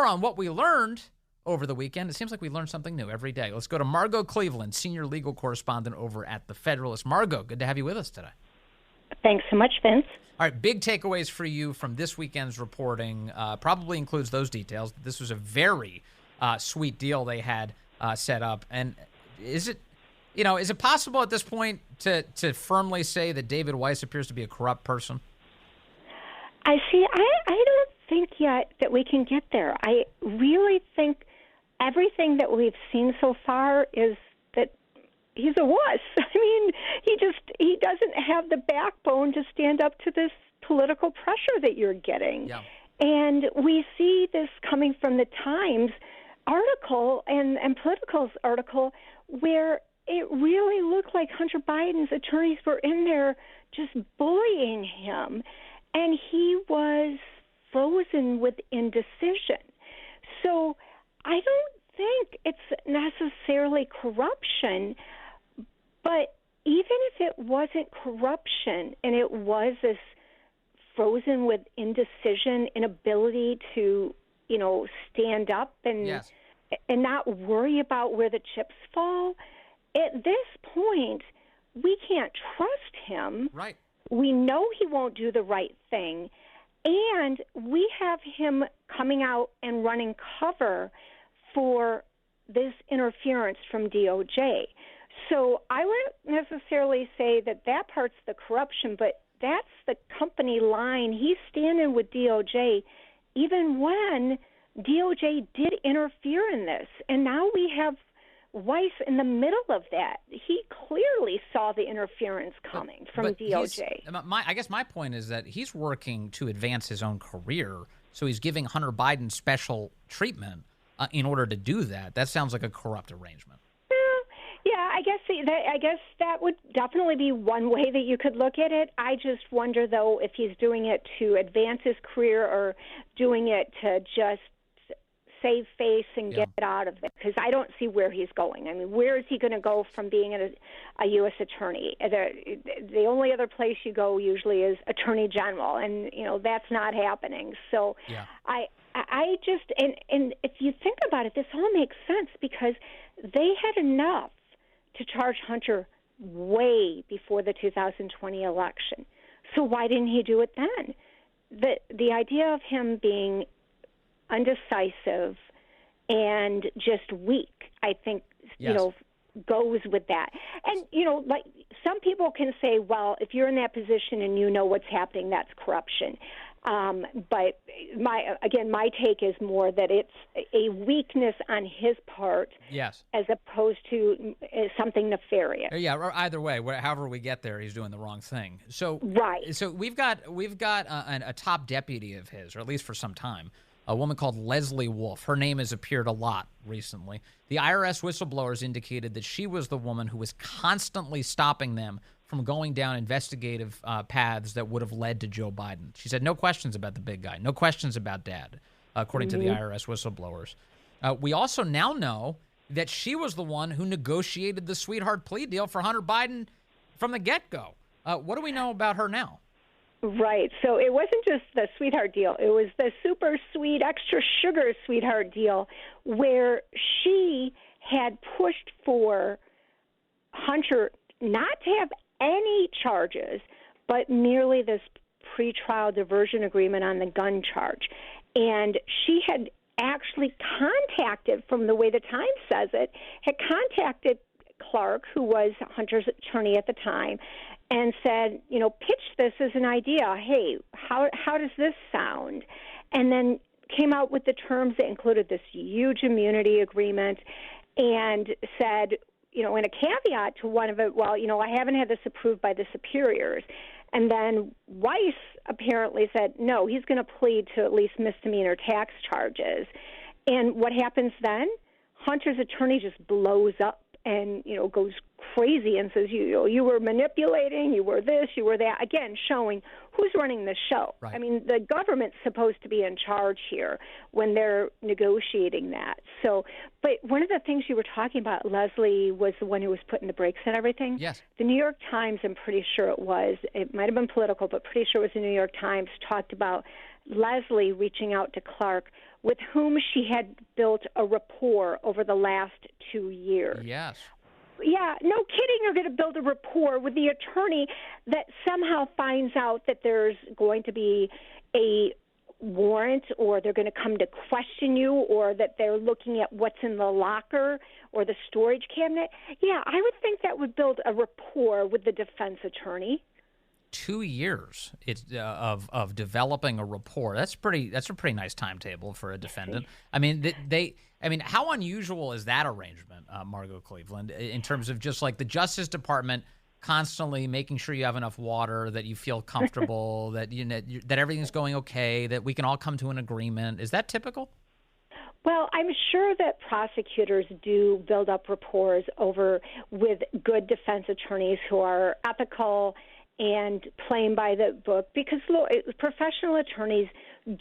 more on what we learned over the weekend. It seems like we learn something new every day. Let's go to Margot Cleveland, senior legal correspondent over at the Federalist. Margot, good to have you with us today. Thanks so much, Vince. All right, big takeaways for you from this weekend's reporting probably includes those details. This was a very sweet deal they had set up. And is it possible at this point to firmly say that David Weiss appears to be a corrupt person? I don't think yet that we can get there. I really think everything that we've seen so far is that he's a wuss. I mean, he doesn't have the backbone to stand up to this political pressure that you're getting. Yeah. And we see this coming from the Times article and Politico's article where it really looked like Hunter Biden's attorneys were in there just bullying him, and he was frozen with indecision. So I don't think it's necessarily corruption, but even if it wasn't corruption and it was this frozen with indecision, inability to, stand up and Yes. and not worry about where the chips fall, at this point, we can't trust him. Right. We know he won't do the right thing. And we have him coming out and running cover for this interference from DOJ. So I wouldn't necessarily say that part's the corruption, but that's the company line. He's standing with DOJ even when DOJ did interfere in this. And now we have Weiss in the middle of that. He clearly saw the interference coming from DOJ. I guess my point is that he's working to advance his own career, so he's giving Hunter Biden special treatment in order to do that. That sounds like a corrupt arrangement. Yeah, I guess that would definitely be one way that you could look at it. I just wonder, though, if he's doing it to advance his career or doing it to just save face and get out of it, because I don't see where he's going. I mean, where is he going to go from being a U.S. attorney? The only other place you go usually is attorney general, and that's not happening. So I just and if you think about it, this all makes sense because they had enough to charge Hunter way before the 2020 election. So why didn't he do it then? The idea of him being undecisive and just weak, I think, goes with that. And, like some people can say, well, if you're in that position and you know what's happening, that's corruption. But my take is more that it's a weakness on his part, as opposed to something nefarious. Yeah, or either way, however we get there, he's doing the wrong thing. So right. So we've got a top deputy of his, or at least for some time, a woman called Leslie Wolf. Her name has appeared a lot recently. The IRS whistleblowers indicated that she was the woman who was constantly stopping them from going down investigative paths that would have led to Joe Biden. She said no questions about the big guy, no questions about Dad, according to the IRS whistleblowers. We also now know that she was the one who negotiated the sweetheart plea deal for Hunter Biden from the get-go. What do we know about her now? Right. So it wasn't just the sweetheart deal. It was the super sweet, extra sugar sweetheart deal where she had pushed for Hunter not to have any charges, but merely this pretrial diversion agreement on the gun charge. And she had actually contacted, from the way the Times says it, had contacted Clark, who was Hunter's attorney at the time, and said, pitch this as an idea. Hey, how does this sound? And then came out with the terms that included this huge immunity agreement and said, in a caveat to one of it, well, I haven't had this approved by the superiors. And then Weiss apparently said, no, he's going to plead to at least misdemeanor tax charges. And what happens then? Hunter's attorney just blows up and, goes crazy and says, you were manipulating, you were this, you were that. Again, showing who's running the show. Right. I mean, the government's supposed to be in charge here when they're negotiating that. So, but one of the things you were talking about, Leslie was the one who was putting the brakes on everything. Yes. The New York Times, I'm pretty sure it might have been political, but pretty sure it was the New York Times, talked about Leslie reaching out to Clark with whom she had built a rapport over the last 2 years. Yes. Yeah, no kidding. You're going to build a rapport with the attorney that somehow finds out that there's going to be a warrant, or they're going to come to question you, or that they're looking at what's in the locker or the storage cabinet. Yeah, I would think that would build a rapport with the defense attorney. 2 years of developing a rapport. That's a pretty nice timetable for a defendant. I mean, how unusual is that arrangement, Margot Cleveland, in terms of just like the Justice Department constantly making sure you have enough water, that you feel comfortable, that that everything's going okay, that we can all come to an agreement? Is that typical? Well, I'm sure that prosecutors do build up rapports with good defense attorneys who are ethical and playing by the book, because professional attorneys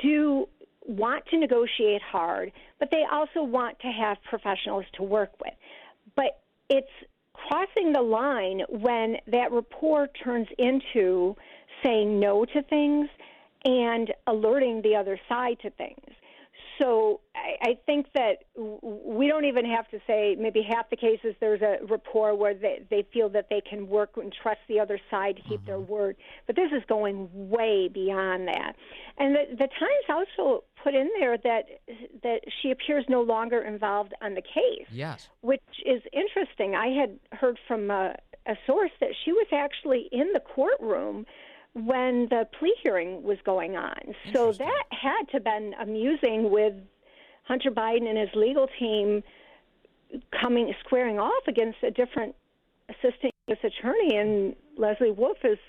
do want to negotiate hard, but they also want to have professionals to work with. But it's crossing the line when that rapport turns into saying no to things and alerting the other side to things. So I think that we don't even have to say, maybe half the cases there's a rapport where they feel that they can work and trust the other side to keep their word. But this is going way beyond that. And the Times also put in there that she appears no longer involved on the case. Yes. Which is interesting. I had heard from a source that she was actually in the courtroom when the plea hearing was going on. So that had to have been amusing, with Hunter Biden and his legal team squaring off against a different assistant U.S. attorney, and Leslie Wolf is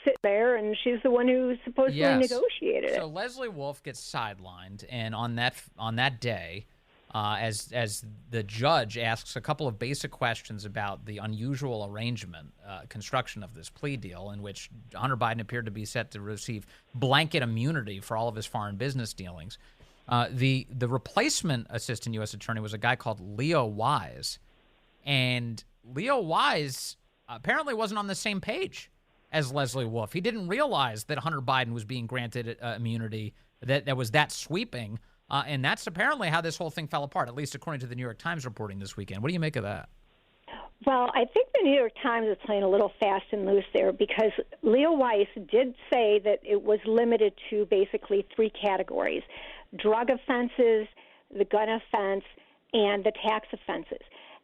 sitting there, and she's the one who supposedly negotiated it. So Leslie Wolf gets sidelined, and on that day, as the judge asks a couple of basic questions about the unusual arrangement, construction of this plea deal, in which Hunter Biden appeared to be set to receive blanket immunity for all of his foreign business dealings. The replacement assistant U.S. attorney was a guy called Leo Wise, and Leo Wise apparently wasn't on the same page as Leslie Wolf. He didn't realize that Hunter Biden was being granted immunity that was that sweeping. And that's apparently how this whole thing fell apart, at least according to the New York Times reporting this weekend. What do you make of that? Well, I think the New York Times is playing a little fast and loose there, because Leo Weiss did say that it was limited to basically 3 categories: drug offenses, the gun offense, and the tax offenses.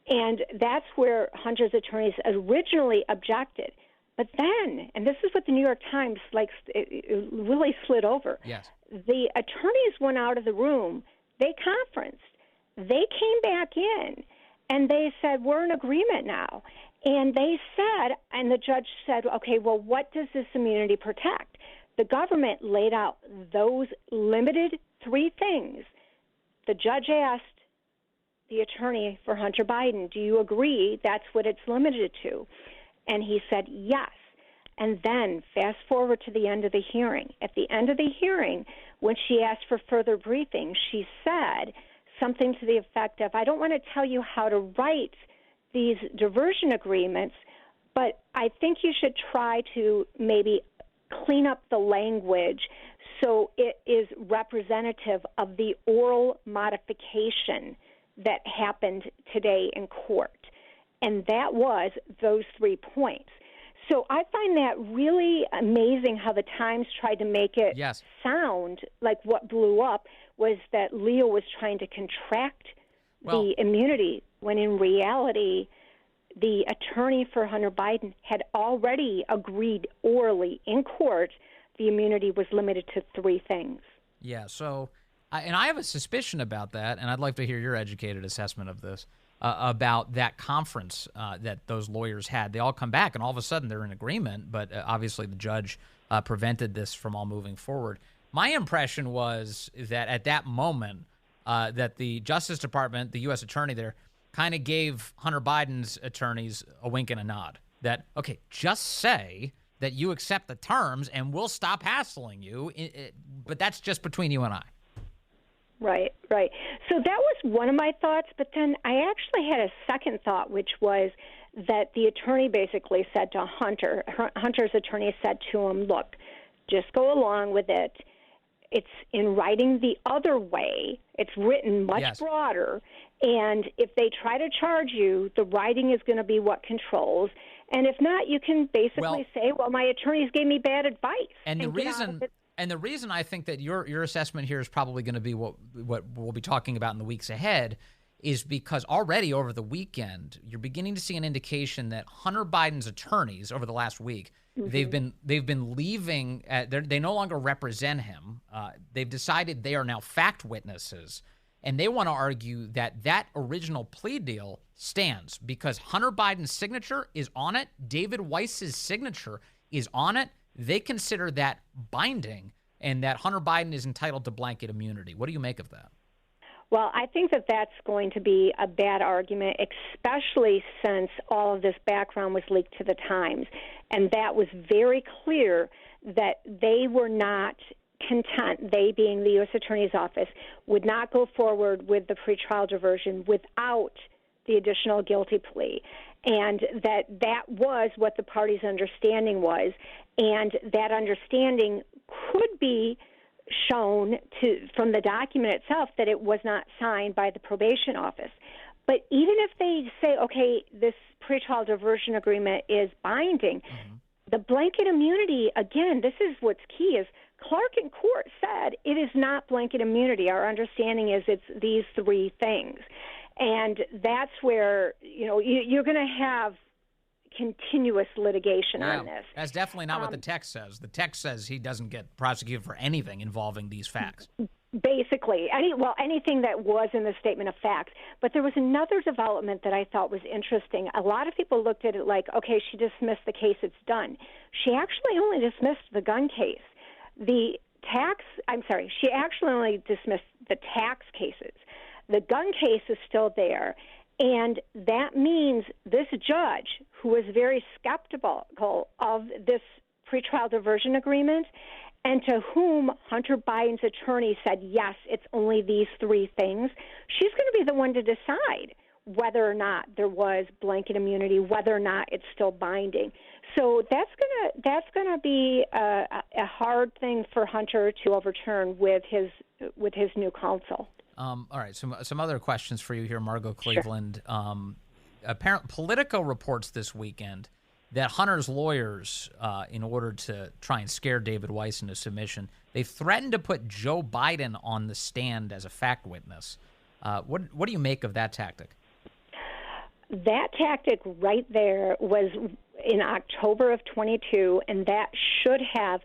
And that's where Hunter's attorneys originally objected. But then, and this is what the New York Times it really slid over. Yes. The attorneys went out of the room. They conferenced. They came back in, and they said, we're in agreement now. And they said, and the judge said, okay, well, what does this immunity protect? The government laid out those limited 3 things. The judge asked the attorney for Hunter Biden, do you agree that's what it's limited to? And he said yes. And then fast forward to the end of the hearing. At the end of the hearing, when she asked for further briefing, she said something to the effect of, I don't want to tell you how to write these diversion agreements, but I think you should try to maybe clean up the language so it is representative of the oral modification that happened today in court. And that was those 3 points. So I find that really amazing how the Times tried to make it sound like what blew up was that Leo was trying to contract the immunity, when in reality the attorney for Hunter Biden had already agreed orally in court the immunity was limited to 3 things. Yeah, so I have a suspicion about that, and I'd like to hear your educated assessment of this. About that conference that those lawyers had. They all come back, and all of a sudden they're in agreement, but obviously the judge prevented this from all moving forward. My impression was that at that moment that the Justice Department, the U.S. attorney there, kind of gave Hunter Biden's attorneys a wink and a nod. That, okay, just say that you accept the terms, and we'll stop hassling you, but that's just between you and I. Right. So that was one of my thoughts, but then I actually had a second thought, which was that the attorney basically said to Hunter's attorney said to him, look, just go along with it. it's in writing the other way. It's written much broader. And if they try to charge you, the writing is going to be what controls. And if not, you can basically say, well, my attorneys gave me bad advice. And the reason I think that your assessment here is probably going to be what we'll be talking about in the weeks ahead is because already over the weekend, you're beginning to see an indication that Hunter Biden's attorneys over the last week, they've been leaving. They no longer represent him. They've decided they are now fact witnesses, and they want to argue that original plea deal stands because Hunter Biden's signature is on it. David Weiss's signature is on it. They consider that binding, and that Hunter Biden is entitled to blanket immunity. What do you make of that? Well, I think that that's going to be a bad argument, especially since all of this background was leaked to the Times. And that was very clear that they were not content, they being the U.S. Attorney's Office, would not go forward with the pretrial diversion without the additional guilty plea. And that was what the parties' understanding was. And that understanding could be shown from the document itself that it was not signed by the probation office. But even if they say, okay, this pretrial diversion agreement is binding, the blanket immunity, again, this is what's key, is Clark in court said it is not blanket immunity. Our understanding is it's these three things. And that's where, you're going to have continuous anything on this. That's definitely not what the text says. The text says he doesn't get prosecuted for anything involving these facts. Basically, anything that was in the statement of facts. But there was another development that I thought was interesting. A lot of people looked at it like, okay, she dismissed the case, it's done. She actually only dismissed the gun case. She actually only dismissed the tax cases. The gun case is still there. And that means this judge, who was very skeptical of this pretrial diversion agreement, and to whom Hunter Biden's attorney said, yes, it's only these three things, she's going to be the one to decide whether or not there was blanket immunity, whether or not it's still binding. So that's gonna be a hard thing for Hunter to overturn with his new counsel. All right, some other questions for you here, Margot Cleveland. Sure. Politico reports this weekend that Hunter's lawyers, in order to try and scare David Weiss into submission, they've threatened to put Joe Biden on the stand as a fact witness. What do you make of that tactic? That tactic right there was in October of 22, and that should have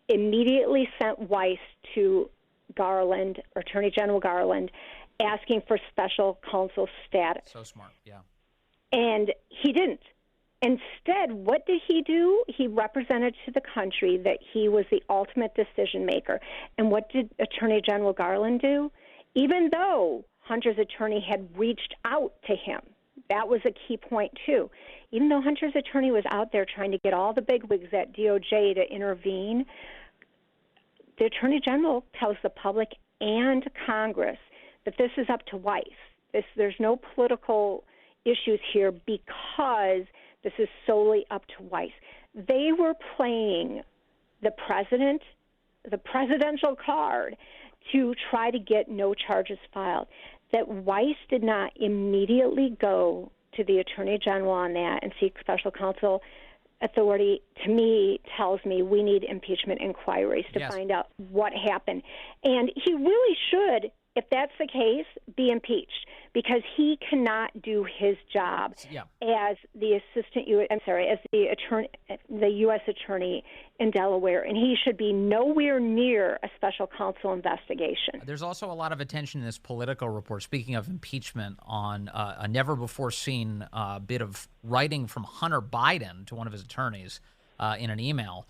immediately sent Weiss to Garland, or Attorney General Garland, asking for special counsel status. So smart, yeah. And he didn't. Instead, what did he do? He represented to the country that he was the ultimate decision maker. And what did Attorney General Garland do? Even though Hunter's attorney had reached out to him, that was a key point, too. Even though Hunter's attorney was out there trying to get all the bigwigs at DOJ to intervene, the Attorney General tells the public and Congress that this is up to Weiss. There's no political issues here because this is solely up to Weiss. They were playing the presidential card to try to get no charges filed. That Weiss did not immediately go to the Attorney General on that and seek special counsel authority, to me, tells me we need impeachment inquiries to find out what happened. And he really should, if that's the case, be impeached, because he cannot do his job as the the U.S. attorney in Delaware, and he should be nowhere near a special counsel investigation. There's also a lot of attention in this Politico report, speaking of impeachment, on a never-before-seen bit of writing from Hunter Biden to one of his attorneys in an email.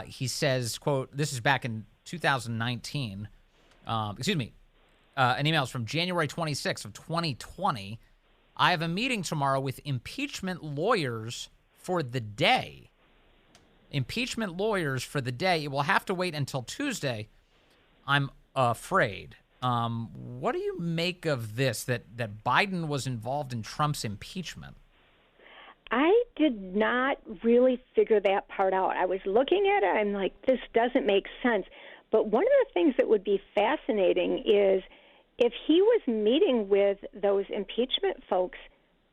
He says, quote, this is back in 2019, an email is from January 26th of 2020. I have a meeting tomorrow with impeachment lawyers for the day. Impeachment lawyers for the day. It will have to wait until Tuesday, I'm afraid. What do you make of this, that Biden was involved in Trump's impeachment? I did not really figure that part out. I was looking at it, I'm like, this doesn't make sense. But one of the things that would be fascinating is if he was meeting with those impeachment folks,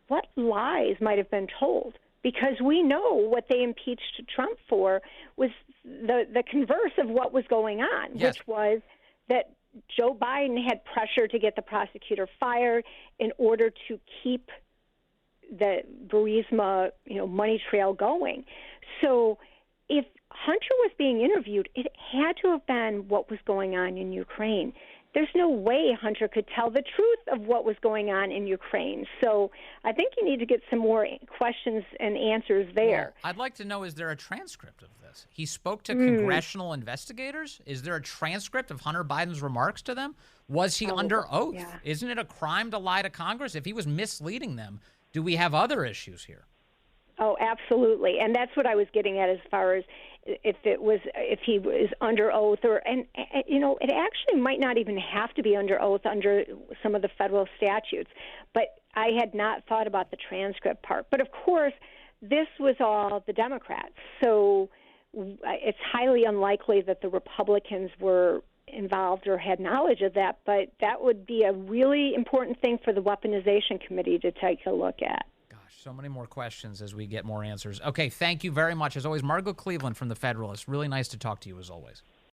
what lies might have been told? Because we know what they impeached Trump for was the converse of what was going on, yes. which was that Joe Biden had pressure to get the prosecutor fired in order to keep the Burisma, money trail going. So if Hunter was being interviewed, it had to have been what was going on in Ukraine. There's no way Hunter could tell the truth of what was going on in Ukraine. So I think you need to get some more questions and answers there. Well, I'd like to know, is there a transcript of this? He spoke to congressional investigators. Is there a transcript of Hunter Biden's remarks to them? Was he under oath? Yeah. Isn't it a crime to lie to Congress? If he was misleading them, do we have other issues here? Oh, absolutely. And that's what I was getting at as far as if he was under oath it actually might not even have to be under oath under some of the federal statutes. But I had not thought about the transcript part. But of course, this was all the Democrats. So it's highly unlikely that the Republicans were involved or had knowledge of that. But that would be a really important thing for the Weaponization Committee to take a look at. So many more questions as we get more answers. Okay, thank you very much. As always, Margot Cleveland from the Federalist. Really nice to talk to you as always.